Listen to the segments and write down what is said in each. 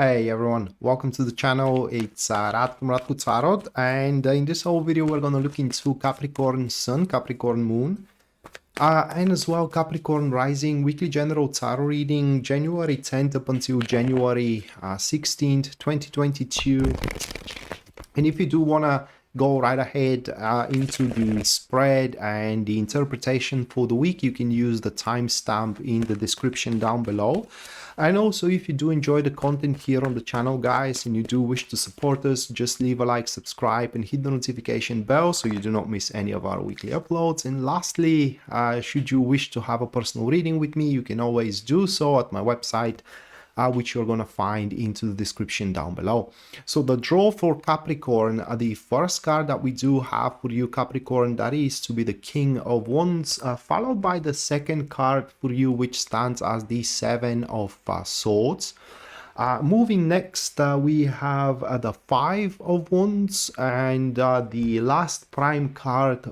Hey everyone, welcome to the channel. It's Radko from Radko Tarot, and in this whole video we're going to look into Capricorn Sun, Capricorn Moon, and as well Capricorn Rising weekly general tarot reading January 10th up until January 16th, 2022. And if you do want to go right ahead into the spread and the interpretation for the week, you can use the timestamp in the description down below. And also, if you do enjoy the content here on the channel, guys, and you do wish to support us, just leave a like, subscribe, and hit the notification bell so you do not miss any of our weekly uploads. And lastly, should you wish to have a personal reading with me, you can always do so at my website, which you're going to find into the description down below. So the draw for Capricorn, the first card that we do have for you, Capricorn, that is to be the King of Wands, followed by the second card for you, which stands as the Seven of Swords. Moving next, we have the Five of Wands, and the last prime card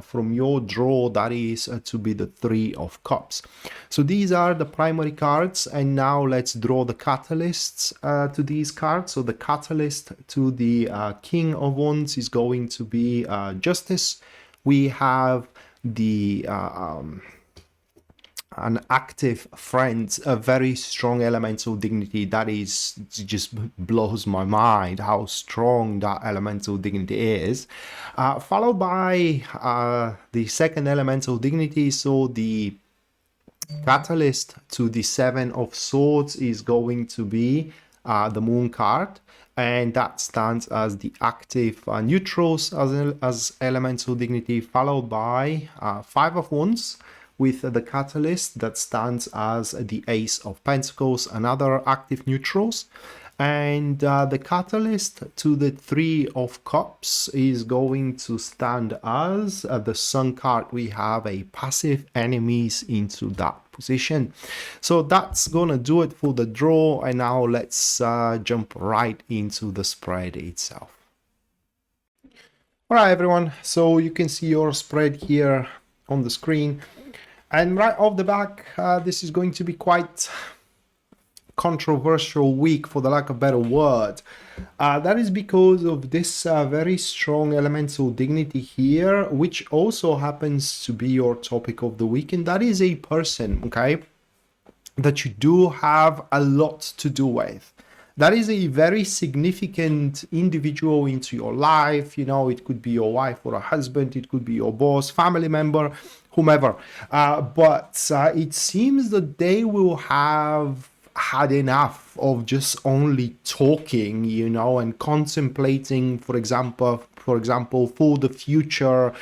from your draw, that is to be the Three of Cups. So these are the primary cards, and now let's draw the catalysts to these cards. So the catalyst to the King of Wands is going to be Justice. We have the an active friend, a very strong elemental dignity. That is, just blows my mind how strong that elemental dignity is, followed by the second elemental dignity. So the catalyst to the Seven of Swords is going to be the Moon card, and that stands as the active neutrals as elemental dignity, followed by Five of Wands with the catalyst that stands as the Ace of Pentacles, another active neutrals. And the catalyst to the Three of Cups is going to stand as the Sun card. We have a passive enemies into that position. So that's gonna do it for the draw, and now let's jump right into the spread itself. All right, everyone, so you can see your spread here on the screen. And right off the back, this is going to be quite controversial week, for the lack of a better word. That is because of this very strong elemental dignity here, which also happens to be your topic of the week, and that is a person, okay, that you do have a lot to do with. That is a very significant individual into your life. You know, it could be your wife or a husband, it could be your boss, family member, whomever. But it seems that they will have had enough of just only talking, you know, and contemplating, for example, for the future,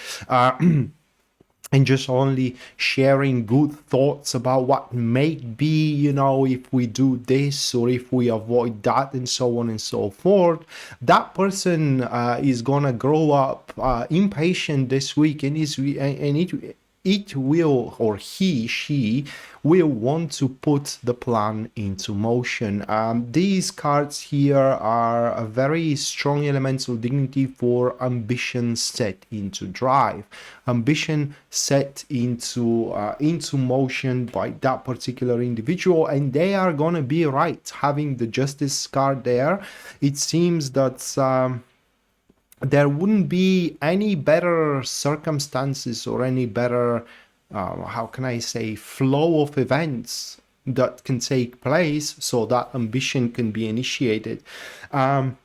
and just only sharing good thoughts about what may be, you know, if we do this or if we avoid that, and so on and so forth. That person is gonna grow up impatient this week, and it will, or she will want to put the plan into motion. These cards here are a very strong elemental dignity for ambition set into drive, ambition set into motion by that particular individual, and they are gonna be right. Having the Justice card there, it seems that there wouldn't be any better circumstances or any better, how can I say, flow of events that can take place so that ambition can be initiated. And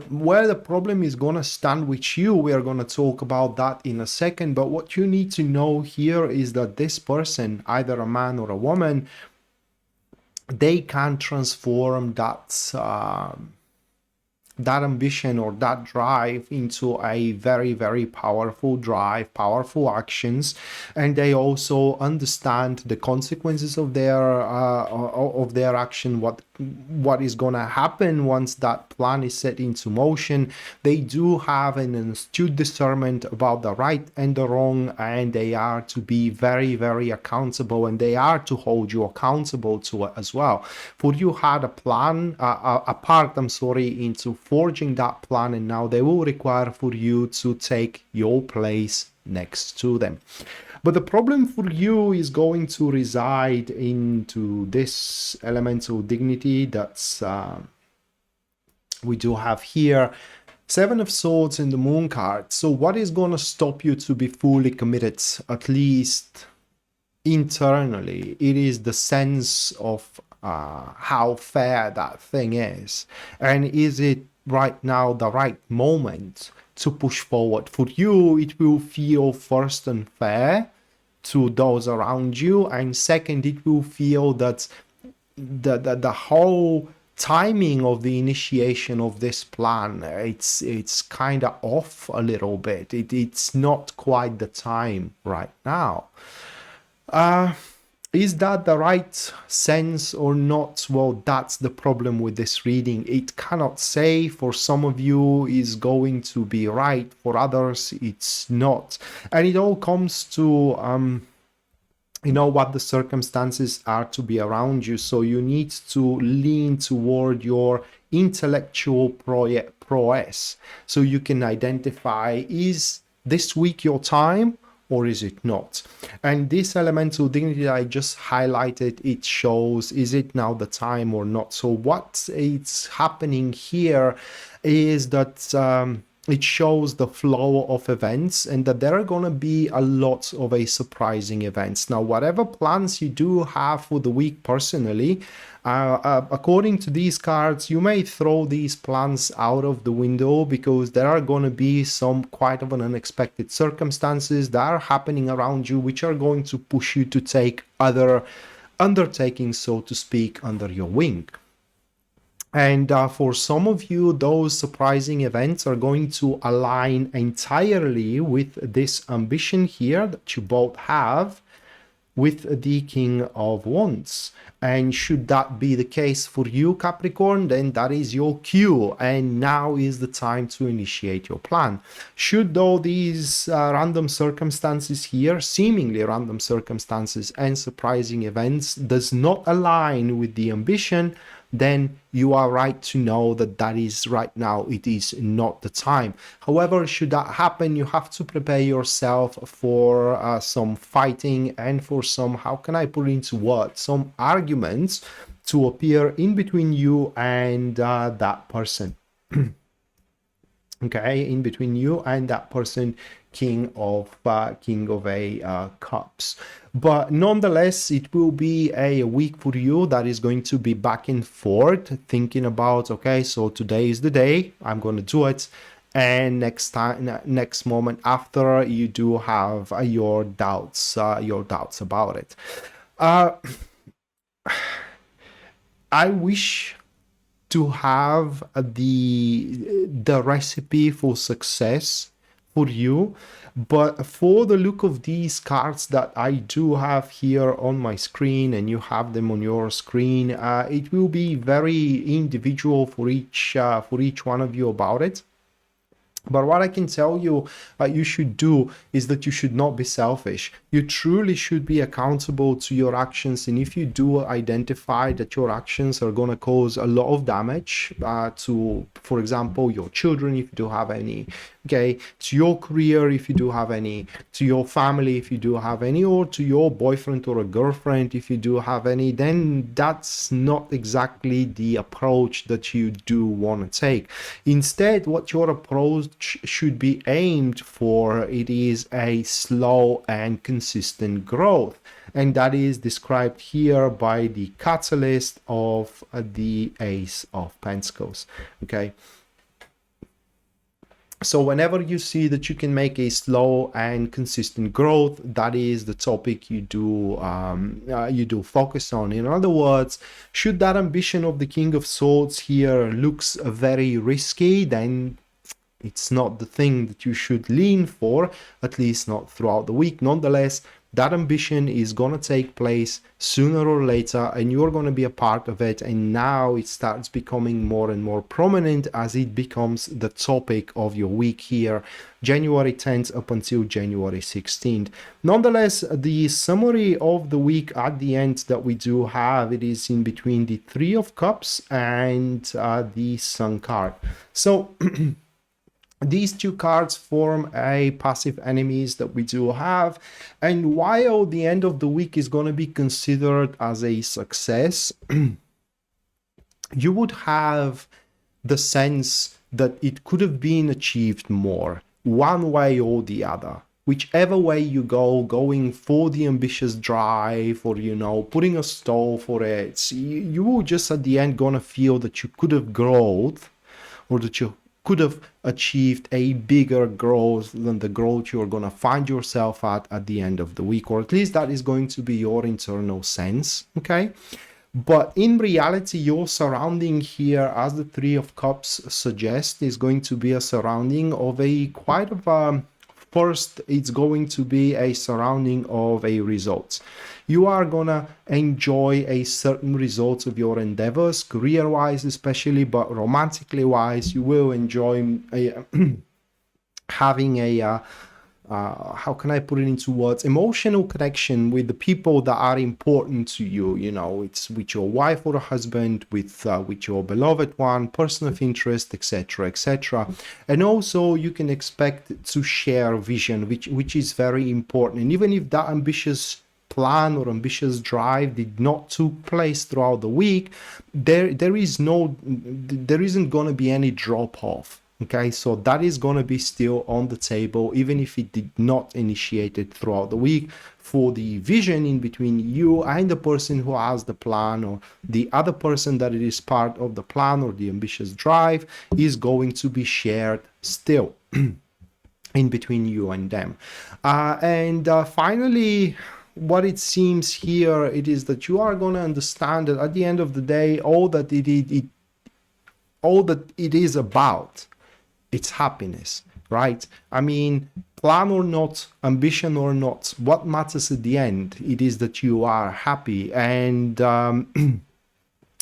where the problem is going to stand with you, we are going to talk about that in a second. But what you need to know here is that this person, either a man or a woman, they can transform that ambition or that drive into a very, very powerful drive, powerful actions, and they also understand the consequences of their action, what is going to happen once that plan is set into motion. They do have an astute discernment about the right and the wrong, and they are to be very, very accountable, and they are to hold you accountable to it as well. For you had a plan, a part, into forging that plan, and now they will require for you to take your place next to them. But the problem for you is going to reside into this elemental dignity that's we do have here. Seven of Swords in the Moon card. So what is going to stop you to be fully committed, at least internally? It is the sense of how fair that thing is. And is it right now the right moment to push forward? For you, it will feel first unfair to those around you, and second, it will feel that the whole timing of the initiation of this plan, it's kind of off a little bit. It's not quite the time right now. Is that the right sense or not? Well, that's the problem with this reading. It cannot say. For some of you is going to be right, for others it's not. And it all comes to what the circumstances are to be around you. So you need to lean toward your intellectual prowess, so you can identify, is this week your time or is it not? And this elemental dignity that I just highlighted, it shows, is it now the time or not? So what is happening here is that it shows the flow of events, and that there are going to be a lot of surprising events. Now, whatever plans you do have for the week personally, according to these cards, you may throw these plans out of the window, because there are going to be some quite of an unexpected circumstances that are happening around you, which are going to push you to take other undertakings, so to speak, under your wing. And for some of you, those surprising events are going to align entirely with this ambition here that you both have with the King of Wands. And should that be the case for you, Capricorn, then that is your cue, and now is the time to initiate your plan. Should though these random circumstances here, seemingly random circumstances and surprising events, does not align with the ambition, then you are right to know that that is right now, it is not the time. However, should that happen, you have to prepare yourself for some fighting and for some, how can I put it into words, some arguments to appear in between you and that person. Okay, in between you and that person, King of Cups. But nonetheless, it will be a week for you that is going to be back and forth, thinking about, okay, so today is the day, I'm going to do it, and next moment after, you do have your doubts about it. I wish to have the recipe for success for you, but for the look of these cards that I do have here on my screen, and you have them on your screen, it will be very individual for each one of you about it. But what I can tell you you should do is that you should not be selfish. You truly should be accountable to your actions. And if you do identify that your actions are going to cause a lot of damage to, for example, your children, if you do have any, okay, to your career, if you do have any, to your family, if you do have any, or to your boyfriend or a girlfriend, if you do have any, then that's not exactly the approach that you do want to take. Instead, what your approach should be aimed for, it is a slow and consistent growth, and that is described here by the catalyst of the Ace of Pentacles. Okay, so whenever you see that you can make a slow and consistent growth, that is the topic you do focus on. In other words, should that ambition of the King of Swords here looks very risky, then it's not the thing that you should lean for, at least not throughout the week. Nonetheless, that ambition is going to take place sooner or later, and you're going to be a part of it. And now it starts becoming more and more prominent as it becomes the topic of your week here, January 10th up until January 16th. Nonetheless, the summary of the week at the end that we do have, it is in between the Three of Cups and the Sun card. So These two cards form a passive enemies that we do have, and while the end of the week is going to be considered as a success, you would have the sense that it could have been achieved more, one way or the other. Whichever way you go, going for the ambitious drive, or, you know, putting a stall for it, you will just at the end gonna feel that you could have grown, or that you could have achieved a bigger growth than the growth you're going to find yourself at the end of the week, or at least that is going to be your internal sense. Okay, but in reality, your surrounding here, as the Three of Cups suggests, is going to be a surrounding of a quite of a, first, it's going to be a surrounding of a results. You are gonna enjoy a certain results of your endeavors, career-wise especially, but romantically wise, you will enjoy having a how can I put it into words, emotional connection with the people that are important to you. You know, it's with your wife or husband, with your beloved one, person of interest, etc., etc. And also you can expect to share vision, which is very important. And even if that ambitious plan or ambitious drive did not took place throughout the week, there isn't going to be any drop off. Okay, so that is going to be still on the table, even if it did not initiate it throughout the week, for the vision in between you and the person who has the plan, or the other person that it is part of the plan or the ambitious drive, is going to be shared still in between you and them. And finally, what it seems here, it is that you are going to understand that at the end of the day, all that it is about, it's happiness, right? I mean, plan or not, ambition or not, what matters at the end, it is that you are happy, and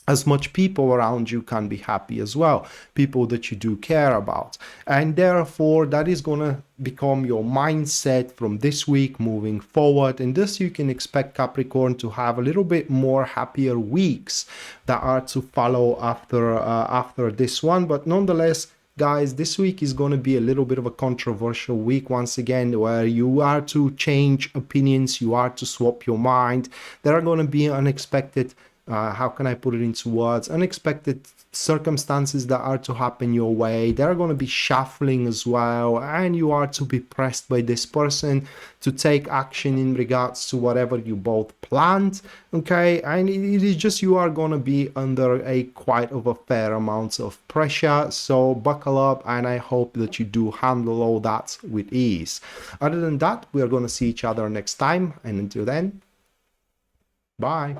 as much people around you can be happy as well, people that you do care about. And therefore, that is going to become your mindset from this week moving forward. And thus you can expect Capricorn to have a little bit more happier weeks that are to follow after this one. But nonetheless, guys, this week is going to be a little bit of a controversial week once again, where you are to change opinions, you are to swap your mind. There are going to be unexpected, how can I put it into words, unexpected circumstances that are to happen your way. There are going to be shuffling as well, and you are to be pressed by this person to take action in regards to whatever you both planned. Okay, and it is just, you are going to be under a quite of a fair amount of pressure, so buckle up, and I hope that you do handle all that with ease. Other than that, we are going to see each other next time, and until then, bye.